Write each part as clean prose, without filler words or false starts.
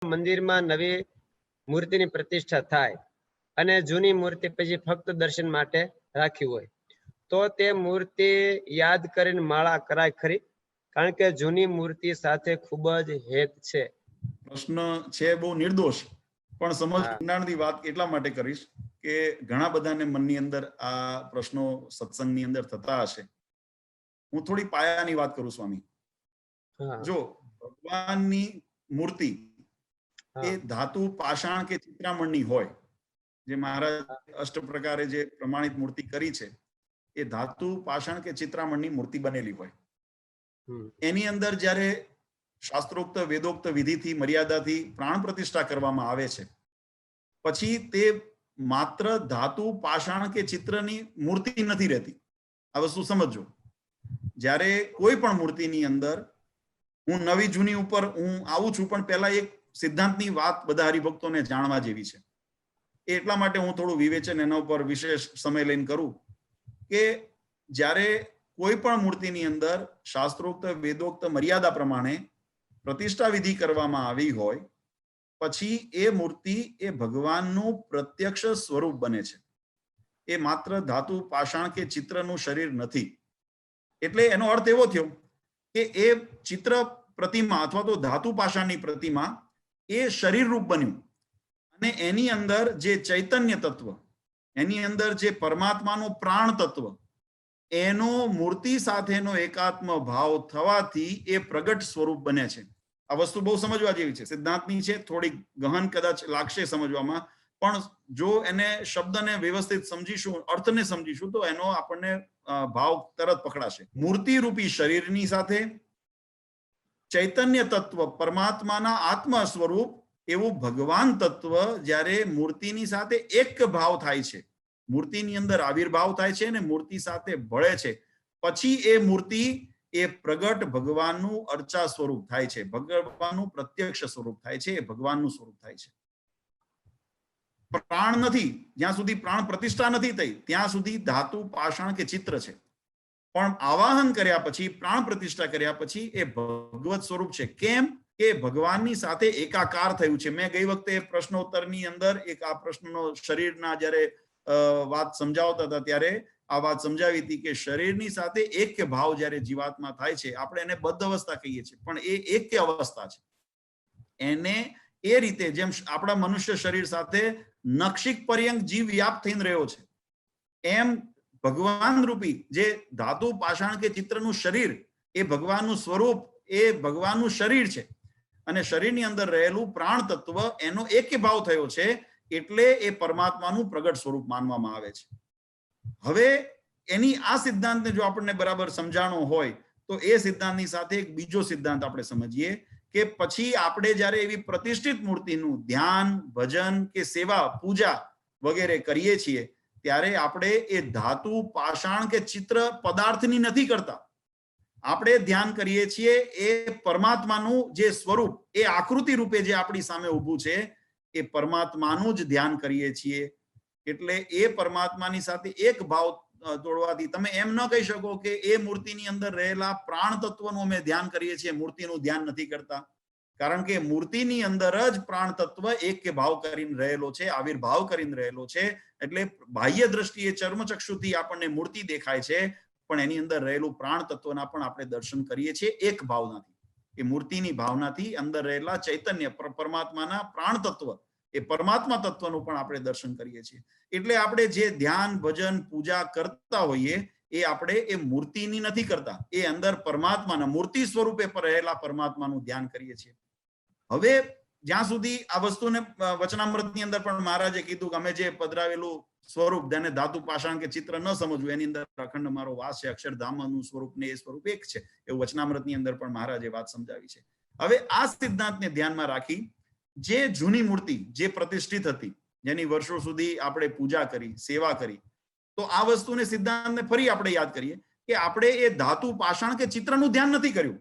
મંદિરમાં નવી મૂર્તિની પ્રતિષ્ઠા થાય અને જૂની મૂર્તિ પછી ફક્ત દર્શન માટે રાખી હોય તો તે મૂર્તિ યાદ કરીને માળા કરાય ખરી? કારણ કે જૂની મૂર્તિ સાથે ખૂબ જ હેત છે. પ્રશ્ન છે બહુ નિર્દોષ, પણ સમજ વિજ્ઞાનની વાત એટલા માટે કરીશ કે ઘણા બધાને મનની અંદર આ પ્રશ્નો સત્સંગની અંદર થતા હશે. હું થોડી પાયાની વાત કરું સ્વામી. જો ભગવાનની મૂર્તિ એ ધાતુ, પાષાણ કે ચિત્રામણની હોય, જે મહારાજ અષ્ટ પ્રકારે જે પ્રમાણિત મૂર્તિ કરી છે એ ધાતુ, પાષાણ કે ચિત્રામણની મૂર્તિ બનેલી હોય. એની અંદર જ્યારે શાસ્ત્રોક્ત વેદોક્ત વિધિથી મર્યાદાથી પ્રાણ પ્રતિષ્ઠા કરવામાં આવે છે, પછી તે માત્ર ધાતુ, પાષાણ કે ચિત્રની મૂર્તિ નથી રહેતી. આ વસ્તુ સમજો. જ્યારે કોઈ પણ મૂર્તિની અંદર હું નવી જૂની ઉપર હું આવું છું, પણ પહેલા એક સિદ્ધાંતની વાત બધા હરિભક્તોને જાણવા જેવી છે. એટલા માટે હું થોડું વિવેચન એના ઉપર વિશેષ સમય લઈને કરું કે જ્યારે કોઈ પણ મૂર્તિની અંદર શાસ્ત્રોક્ત વેદોક્ત મર્યાદા પ્રમાણે પ્રતિષ્ઠા વિધિ કરવામાં આવી હોય, પછી એ મૂર્તિ એ ભગવાનનું પ્રત્યક્ષ સ્વરૂપ બને છે. એ માત્ર ધાતુ, પાષાણ કે ચિત્રનું શરીર નથી. એટલે એનો અર્થ એવો થયો કે એ ચિત્ર પ્રતિમા અથવા તો ધાતુ પાષાણની પ્રતિમા એ શરીર રૂપ બન્યું અને એની અંદર જે ચૈતન્ય તત્વ, એની અંદર જે પરમાત્માનો પ્રાણ તત્વ, એનો મૂર્તિ સાથેનો એકાત્મ ભાવ થવાથી એ પ્રગટ સ્વરૂપ બને છે. આ વસ્તુ બહુ સમજવા જેવી છે, સિદ્ધાંતની છે, થોડી ગહન કદાચ લાગશે સમજવામાં, પણ જો એને શબ્દને વ્યવસ્થિત સમજીશું, અર્થને સમજીશું, તો એનો આપણને ભાવ તરત પકડાશે. મૂર્તિ રૂપી શરીરની સાથે ચૈતન્ય તત્વ, પરમાત્માના આત્મ સ્વરૂપ એવું ભગવાન તત્વ જ્યારે મૂર્તિની સાથે એક ભાવ થાય છે, મૂર્તિની અંદર આવિર્ભાવ થાય છે અને મૂર્તિ સાથે ભળે છે, પછી એ મૂર્તિ એ પ્રગટ ભગવાનનું અર્ચા સ્વરૂપ થાય છે, ભગવાનનું પ્રત્યક્ષ સ્વરૂપ થાય છે, એ ભગવાનનું સ્વરૂપ થાય છે. પ્રાણ નથી, જ્યાં સુધી પ્રાણ પ્રતિષ્ઠા નથી થઈ ત્યાં સુધી ધાતુ, પાષાણ કે ચિત્ર છે. પણ આવાહન કર્યા પછી, પ્રાણ પ્રતિષ્ઠા કર્યા પછી એ ભગવત સ્વરૂપ છે. કેમ? કે ભગવાનની સાથે એકાકાર થયું છે. મેં ગઈ વખતે પ્રશ્નોત્તરની અંદર એક આ પ્રશ્નનો શરીરના જ્યારે વાત સમજાવતા હતા ત્યારે આ વાત સમજાવી હતી કે શરીરની સાથે એક ભાવ જ્યારે જીવાત્મા થાય છે, આપણે એને બદ્ધ અવસ્થા કહીએ છીએ, પણ એ એક અવસ્થા છે. એને એ રીતે જેમ આપણા મનુષ્ય શરીર સાથે નખશિક પર્યંક જીવ વ્યાપ્ત થઈને રહ્યો છે, એમ ભગવાન રૂપી જે ધાતુ, પાષાણ કે ચિત્રનું શરીર એ ભગવાનનું સ્વરૂપ, એ ભગવાનનું શરીર છે અને શરીરની અંદર રહેલું પ્રાણ તત્વ એનો એક ભાવ થયો છે, એટલે એ પરમાત્માનું પ્રગટ સ્વરૂપ માનવામાં આવે છે. હવે એની આ સિદ્ધાંતને જો આપણને બરાબર સમજાણો હોય તો એ સિદ્ધાંતની સાથે એક બીજો સિદ્ધાંત આપણે સમજીએ કે પછી આપણે જ્યારે એવી પ્રતિષ્ઠિત મૂર્તિનું ધ્યાન, ભજન કે સેવા, પૂજા વગેરે કરીએ છીએ ત્યારે આપણે એ ધાતુ, પાષાણ કે ચિત્ર પદાર્થની નથી કરતા. આપણે ધ્યાન કરીએ છીએ એ પરમાત્માનું જે સ્વરૂપ, એ આકૃતિ રૂપે જે આપણી સામે ઊભું છે એ પરમાત્માનું જ ધ્યાન કરીએ છીએ. એટલે એ પરમાત્માની સાથે એક ભાવ તોડવાથી તમે એમ ન કહી શકો કે એ મૂર્તિની અંદર રહેલા પ્રાણ તત્વનું અમે ધ્યાન કરીએ છીએ, મૂર્તિનું ધ્યાન નથી કરતા. કારણ કે મૂર્તિની અંદર જ પ્રાણ તત્વ એક ભાવ કરીને રહેલો છે, આવિર્ભાવ કરીને રહેલો છે. એટલે બાહ્ય દ્રષ્ટિએ ચર્મચક્ષુથી આપણને મૂર્તિ દેખાય છે, પણ એની અંદર રહેલું પ્રાણ તત્વના પણ આપણે દર્શન કરીએ છીએ એક ભાવનાથી. એ મૂર્તિની ભાવનાથી અંદર રહેલા ચૈતન્ય પરમાત્માના પ્રાણ તત્વ, એ પરમાત્મા તત્વનું પણ આપણે દર્શન કરીએ છીએ. એટલે આપણે જે ધ્યાન, ભજન, પૂજા કરતા હોઈએ એ આપણે એ મૂર્તિની નથી કરતા, એ અંદર પરમાત્માના મૂર્તિ સ્વરૂપે રહેલા પરમાત્માનું ધ્યાન કરીએ છીએ. હવે જ્યાં સુધી આ વસ્તુને વચનામૃતની અંદર પણ મહારાજે કીધું કે અમે જે પધરાવેલું સ્વરૂપ, જેને ધાતુ, પાષાણ કે ચિત્ર ન સમજવું, એની અંદર અખંડ મારો વાસ છે, અક્ષરધામનું સ્વરૂપ ને એ સ્વરૂપ એક છે, એવું વચનામૃતની અંદર પણ મહારાજે વાત સમજાવી છે. હવે આ સિદ્ધાંતને ધ્યાનમાં રાખી જે જૂની મૂર્તિ જે પ્રતિષ્ઠિત હતી, જેની વર્ષો સુધી આપણે પૂજા કરી, સેવા કરી, તો આ વસ્તુને સિદ્ધાંતને ફરી આપણે યાદ કરીએ કે આપણે એ ધાતુ, પાષાણ કે ચિત્રનું ધ્યાન નથી કર્યું.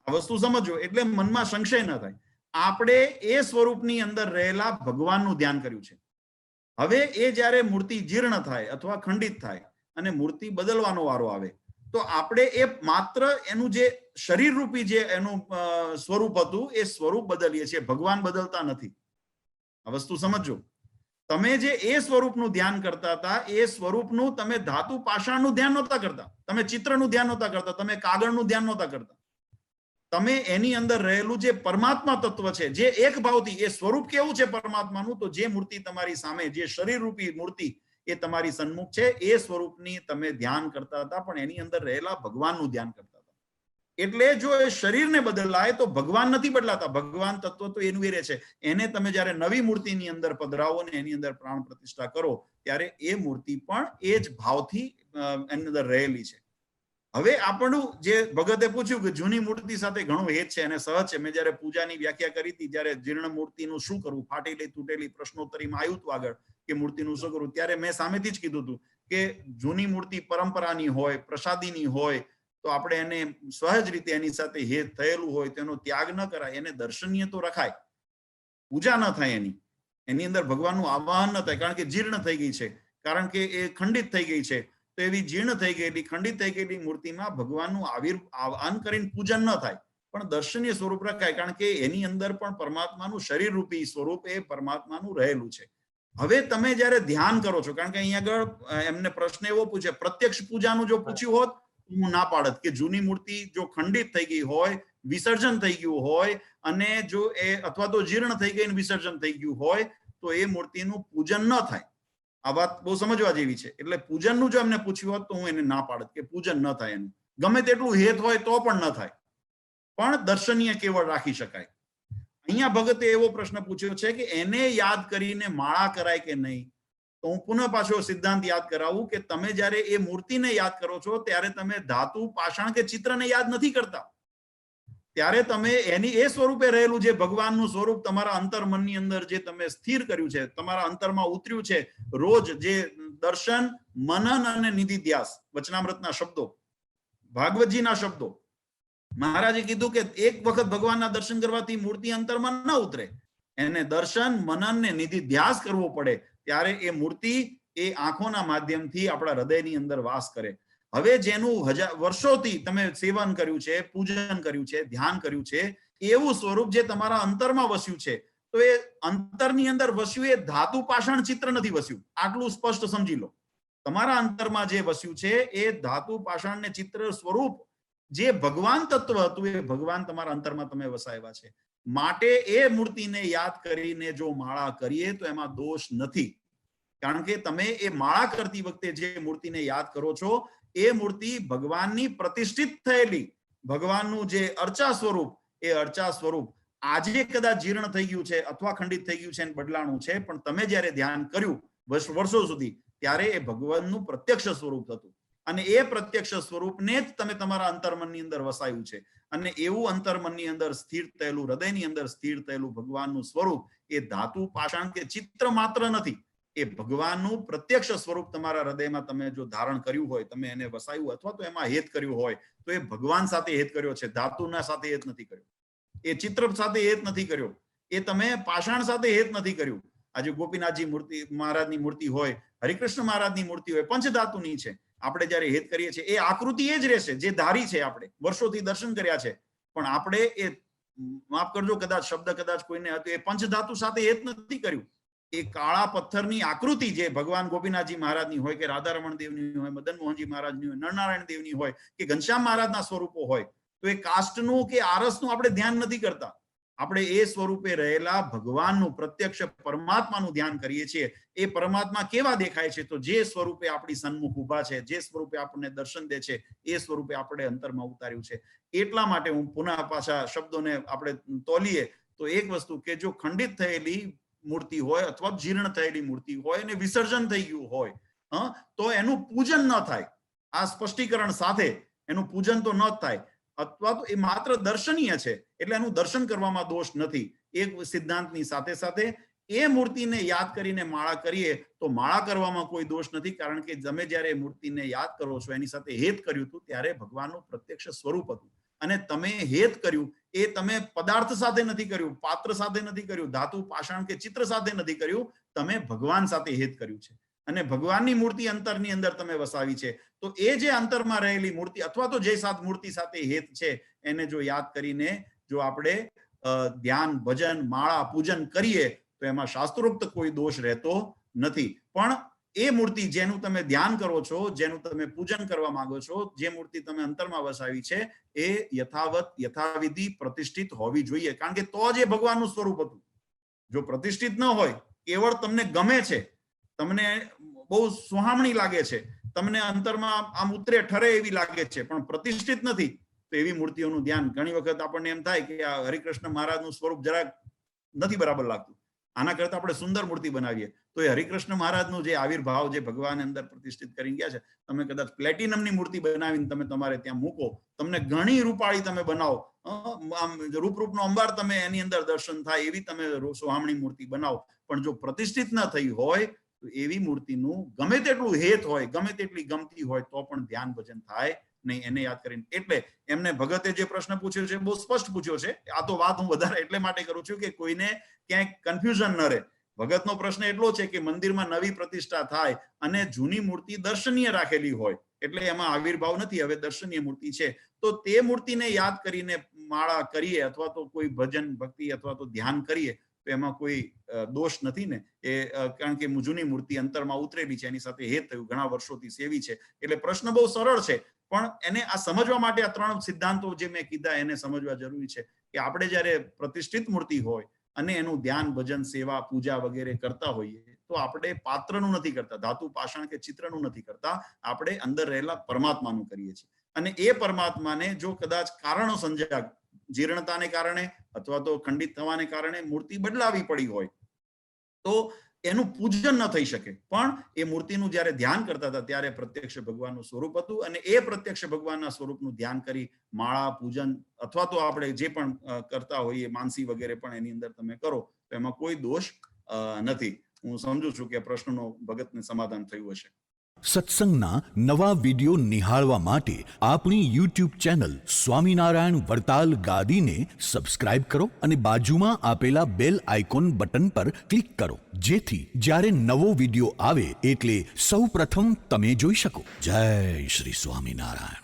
આ વસ્તુ સમજો એટલે મનમાં સંશય ન થાય. આપણે એ સ્વરૂપની અંદર રહેલા ભગવાનનું ધ્યાન કર્યું છે. હવે એ જ્યારે મૂર્તિ જીર્ણ થાય અથવા ખંડિત થાય અને મૂર્તિ બદલવાનો વારો આવે તો આપણે એ માત્ર એનું જે શરીર રૂપી જે એનું સ્વરૂપ હતું એ સ્વરૂપ બદલીએ છીએ, ભગવાન બદલતા નથી. આ વસ્તુ સમજો. તમે જે એ સ્વરૂપનું ધ્યાન કરતા હતા એ સ્વરૂપનું તમે ધાતુ પાષાણનું ધ્યાન નહોતા કરતા, તમે ચિત્રનું ધ્યાન નહોતા કરતા, તમે કાગળનું ધ્યાન નહોતા કરતા. તમે એની અંદર રહેલું જે પરમાત્મા તત્વ છે, જે એક ભાવથી, એ સ્વરૂપ કેવું છે પરમાત્માનું, તો જે મૂર્તિ તમારી સામે, જે શરીર રૂપી મૂર્તિ એ તમારી સન્મુખ છે, એ સ્વરૂપની તમે ધ્યાન કરતા હતા, પણ એની અંદર રહેલા ભગવાનનું ધ્યાન કરતા હતા. એટલે જો એ શરીરને બદલાય તો ભગવાન નથી બદલાતા, ભગવાન તત્વ તો એનું એ રહે છે. એને તમે જયારે નવી મૂર્તિની અંદર પધરાવો ને એની અંદર પ્રાણ પ્રતિષ્ઠા કરો ત્યારે એ મૂર્તિ પણ એ જ ભાવથી એની અંદર રહેલી છે. હવે આપણું જે ભગતે પૂછ્યું કે જૂની મૂર્તિ સાથે ઘણું હેત છે અને સહજ છે. મેં જયારે પૂજાની વ્યાખ્યા કરી હતી, જયારે જીર્ણ મૂર્તિનું શું કરવું, ફાટેલી તૂટેલી પ્રશ્નોત્તરીમાં આવ્યું હતું આગળ કે મૂર્તિનું શું કરવું, ત્યારે મેં સામેથી જ કીધું હતું કે જૂની મૂર્તિ પરંપરાની હોય, પ્રસાદીની હોય, તો આપણે એને સહજ રીતે એની સાથે હેત થયેલું હોય તેનો ત્યાગ ન કરાય, એને દર્શનીય તો રખાય, પૂજા ન થાય એની અંદર ભગવાનનું આવાહન ન થાય, કારણ કે જીર્ણ થઈ ગઈ છે, કારણ કે એ ખંડિત થઈ ગઈ છે. તો એવી જીર્ણ થઈ ગયેલી, ખંડિત થઈ ગયેલી મૂર્તિમાં ભગવાનનું આવાહન કરીને પૂજન ન થાય, પણ દર્શનીય સ્વરૂપ રખાય, કારણ કે એની અંદર પણ પરમાત્માનું શરીર રૂપી સ્વરૂપ એ પરમાત્માનું રહેલું છે. હવે તમે જયારે ધ્યાન કરો છો, કારણ કે અહીંયા આગળ એમને પ્રશ્ન એવો પૂછે, પ્રત્યક્ષ પૂજાનું જો પૂછ્યું હોત હું ના પાડત કે જૂની મૂર્તિ જો ખંડિત થઈ ગઈ હોય, વિસર્જન થઈ ગયું હોય, અને જો એ અથવા તો જીર્ણ થઈ ગઈ વિસર્જન થઈ ગયું હોય તો એ મૂર્તિનું પૂજન ન થાય. આ વાત બહુ સમજવા જેવી છે. એટલે પૂજનનું જો એમને પૂછ્યું હોત તો હું એને ના પાડત કે પૂજન ન થાય, એનું ગમે તેટલું હેત હોય તો પણ ન થાય, પણ દર્શનીય કેવળ રાખી શકાય. અહીંયા ભગતે એવો પ્રશ્ન પૂછ્યો છે કે એને યાદ કરીને માળા કરાય કે નહીં. તો હું પુનઃ પાછો સિદ્ધાંત યાદ કરાવું કે તમે જયારે એ મૂર્તિને યાદ કરો છો ત્યારે તમે ધાતુ, પાષાણ કે ચિત્રને યાદ નથી કરતા, ત્યારે તમે એની એ સ્વરૂપે રહેલું જે ભગવાનનું સ્વરૂપ તમારા અંતર્મનની અંદર જે તમે સ્થિર કર્યું છે, તમારા અંતરમાં ઉતર્યું છે, રોજ જે દર્શન, મનન અને નિધિધ્યાસ, વચનામૃતના શબ્દો, ભાગવતજીના શબ્દો, મહારાજે કીધું કે એક વખત ભગવાનના દર્શન કરવાથી મૂર્તિ અંતરમાં ન ઉતરે, એને દર્શન, મનન ને નિધિધ્યાસ કરવો પડે, ત્યારે એ મૂર્તિ એ આંખોના માધ્યમથી આપણા હૃદયની અંદર વાસ કરે. હવે જેનું વર્ષોથી તમે સેવન કર્યું છે, પૂજન કર્યું છે, ધ્યાન કર્યું છે, એવું સ્વરૂપ જે તમારા અંતરમાં વસ્યું છે, તો એ અંતરની અંદર વસ્યું એ ધાતુ, પાષાણ, ચિત્ર નથી વસ્યું. આટલું સ્પષ્ટ સમજી લો. તમારા અંતરમાં જે વસ્યું છે એ ધાતુ, પાષાણ ને ચિત્ર સ્વરૂપ જે ભગવાન તત્વ હતું એ ભગવાન તમારા અંતરમાં તમે વસાવ્યા છે. માટે એ મૂર્તિને યાદ કરીને જો માળા કરીએ તો એમાં દોષ નથી, કારણ કે તમે એ માળા કરતી વખતે જે મૂર્તિને યાદ કરો છો એ મૂર્તિ ભગવાનની પ્રતિષ્ઠિત થયેલી, ભગવાનનું જે અર્ચા સ્વરૂપ, એ અર્ચા સ્વરૂપ આજે કદાચ જીર્ણ થઈ ગયું છે અથવા ખંડિત થઈ ગયું છે અને બદલાણું છે, પણ તમે જયારે ધ્યાન કર્યું વર્ષો સુધી ત્યારે એ ભગવાનનું પ્રત્યક્ષ સ્વરૂપ હતું, અને એ પ્રત્યક્ષ સ્વરૂપને જ તમે તમારા અંતર્મનની અંદર વસાયું છે. અને એવું અંતર્મનની અંદર સ્થિર થયેલું, હૃદયની અંદર સ્થિર થયેલું ભગવાનનું સ્વરૂપ એ ધાતુ, પાષાણ કે ચિત્ર માત્ર નથી, એ ભગવાનનું પ્રત્યક્ષ સ્વરૂપ તમારા હૃદયમાં તમે જો ધારણ કર્યું હોય, તમે એને વસાયું અથવા તો એમાં હેત કર્યું હોય, તો એ ભગવાન સાથે હેત કર્યો છે, ધાતુના સાથે હેત નથી કર્યો, એ ચિત્ર સાથે હેત નથી કર્યો, એ તમે પાષાણ સાથે હેત નથી કર્યું. આજે ગોપીનાથજી મૂર્તિ, મહારાજની મૂર્તિ હોય, હરિકૃષ્ણ મહારાજની મૂર્તિ હોય, પંચધાતુની છે, આપણે જયારે હેત કરીએ છીએ એ આકૃતિ એ જ રહેશે જે ધારી છે, આપણે વર્ષોથી દર્શન કર્યા છે, પણ આપણે એ, માફ કરજો કદાચ શબ્દ કદાચ કોઈને હતું, એ પંચધાતુ સાથે હેત નથી કર્યું. એ કાળા પથ્થરની આકૃતિ જે ભગવાન ગોપીનાથજી મહારાજની હોય કે રાધારમણ દેવની હોય, મદન મોહનજી મહારાજની હોય, નરનારાયણ દેવની હોય કે ઘનશ્યામ મહારાજના સ્વરૂપો હોય, તો એ કાષ્ટનું કે આરસનું આપણે ધ્યાન નથી કરતા, આપણે એ સ્વરૂપે રહેલા ભગવાનનું, પ્રત્યક્ષ પરમાત્માનું ધ્યાન કરીએ છીએ. એ પરમાત્મા કેવા દેખાય છે? તો જે સ્વરૂપે આપણી સન્મુખ ઉભા છે, જે સ્વરૂપે આપણને દર્શન દે છે, એ સ્વરૂપે આપણે અંતરમાં ઉતાર્યું છે. એટલા માટે હું પુનઃ પાછા શબ્દોને આપણે તોલીએ તો એક વસ્તુ કે જો ખંડિત થયેલી મૂર્તિ હોય અથવા જીર્ણ થયેલી મૂર્તિ હોય અને વિસર્જન થઈ ગયું હોય, તો એનું પૂજન ન થાય. આ સ્પષ્ટીકરણ સાથે એનું પૂજન તો ન થાય, અથવા તો એ માત્ર દર્શનીય છે એટલે એનું દર્શન કરવામાં દોષ નથી. એક સિદ્ધાંતની સાથે સાથે એ મૂર્તિને યાદ કરીને માળા કરીએ તો માળા કરવામાં કોઈ દોષ નથી, કારણ કે તમે જયારે મૂર્તિને યાદ કરો છો, એની સાથે હેત કર્યું હતું, ત્યારે ભગવાનનું પ્રત્યક્ષ સ્વરૂપ હતું, અને તમે હેત કર્યું એ તમે પદાર્થ સાથે નથી કર્યું, પાત્ર સાથે નથી કર્યું, ધાતુ, પાષાણ કે ચિત્ર સાથે નથી કર્યું, તમે ભગવાન સાથે હેત કર્યું છે. અને ભગવાનની મૂર્તિ અંતરની અંદર તમે વસાવી છે, તો એ જે અંતરમાં રહેલી મૂર્તિ અથવા તો જે સાત મૂર્તિ સાથે હેત છે એને જો યાદ કરીને જો આપણે ધ્યાન, ભજન, માળા, પૂજન કરીએ તો એમાં શાસ્ત્રોક્ત કોઈ દોષ રહેતો નથી. પણ એ મૂર્તિ જેનું તમે ધ્યાન કરો છો, જેનું તમે પૂજન કરવા માંગો છો, જે મૂર્તિ તમે અંતરમાં વસાવી છે એ યથાવત યથાવિધિ પ્રતિષ્ઠિત હોવી જોઈએ, કારણ કે તો જ એ ભગવાનનું સ્વરૂપ હતું. જો પ્રતિષ્ઠિત ન હોય, કેવળ તમને ગમે છે, તમને બહુ સુહામણી લાગે છે, તમને અંતરમાં આમ ઉતરે ઠરે એવી લાગે છે, પણ પ્રતિષ્ઠિત નથી, તો એવી મૂર્તિઓનું ધ્યાન ઘણી વખત આપણને એમ થાય કે આ હરિકૃષ્ણ મહારાજનું સ્વરૂપ જરાક નથી બરાબર લાગતું, આના કરતા આપણે સુંદર મૂર્તિ બનાવીએ. તો એ હરિકૃષ્ણ મહારાજનું જે આવિર્ભાવ જે ભગવાન અંદર પ્રતિષ્ઠિત કરી ગયા છે, તમે કદાચ પ્લેટિનમની મૂર્તિ બનાવીને તમે તમારે ત્યાં મૂકો, તમને ઘણી રૂપાળી તમે બનાવો, આમ રૂપરૂપનો અંબાર તમે એની અંદર દર્શન થાય એવી તમે સોહામણી મૂર્તિ બનાવો, પણ જો પ્રતિષ્ઠિત ન થઈ હોય તો એવી મૂર્તિનું ગમે તેટલું હેત હોય, ગમે તેટલી ગમતી હોય, તો પણ ધ્યાન ભજન થાય નહીં, એને યાદ કરીને. એટલે એમને ભગતે જે પ્રશ્ન પૂછ્યો છે બહુ સ્પષ્ટ પૂછ્યો છે. આ તો વાત હું વધારે એટલે માટે કરું છું કે કોઈને ક્યાંય કન્ફ્યુઝન ન રહે. ભગતનો પ્રશ્ન એટલો છે કે મંદિરમાં નવી પ્રતિષ્ઠા થાય અને જૂની મૂર્તિ દર્શનીય રાખેલી હોય, એટલે એમાં આવિર્ભાવ નથી, હવે દર્શનીય મૂર્તિ છે, તો તે મૂર્તિને યાદ કરીને માળા કરીએ અથવા તો કોઈ ભજન ભક્તિ અથવા તો ધ્યાન કરીએ તો એમાં કોઈ દોષ નથી ને. એ કારણ કે જૂની મૂર્તિ અંતરમાં ઉતરેલી છે, એની સાથે હેત થયું, ઘણા વર્ષોથી સેવી છે, એટલે પ્રશ્ન બહુ સરળ છે. પણ એને આ સમજવા માટે આ ત્રણ સિદ્ધાંતો જે મેં કીધા એને સમજવા જરૂરી છે કે આપણે જ્યારે પ્રતિષ્ઠિત મૂર્તિ હોય અને એનું ધ્યાન, ભજન, સેવા, પૂજા વગેરે કરતા હોઈએ તો આપણે પાત્રનું નથી કરતા, ધાતુ, પાષાણ કે ચિત્રનું નથી કરતા, આપણે અંદર રહેલા પરમાત્માનું કરીએ છીએ. અને એ પરમાત્માને જો કદાચ કારણો સંજ્ઞા, જીર્ણતાને કારણે અથવા તો ખંડિત થવાને કારણે મૂર્તિ બદલાવી પડી હોય તો એનું પૂજન ન થઈ શકે. પણ એ મૂર્તિનું જ્યારે ધ્યાન કરતા હતા ત્યારે પ્રત્યક્ષ ભગવાનનું સ્વરૂપ હતું, અને એ પ્રત્યક્ષ ભગવાનના સ્વરૂપનું ધ્યાન કરી માળા, પૂજન અથવા તો આપણે જે પણ કરતા હોઈએ માનસી વગેરે પણ એની અંદર તમે કરો તો એમાં કોઈ દોષ નથી. હું સમજુ છું કે પ્રશ્નનો ભગતને સમાધાન થયું હશે. સત્સંગના નવા વિડિયો નિહાળવા માટે આપણી YouTube ચેનલ સ્વામિનારાયણ વડતાલ ગાદીને સબસ્ક્રાઇબ કરો અને બાજુમાં આપેલા બેલ આઇકોન બટન પર ક્લિક કરો, જેથી જ્યારે નવો વિડિયો આવે એટલે સૌ પ્રથમ તમે જોઈ શકો. જય શ્રી સ્વામિનારાયણ.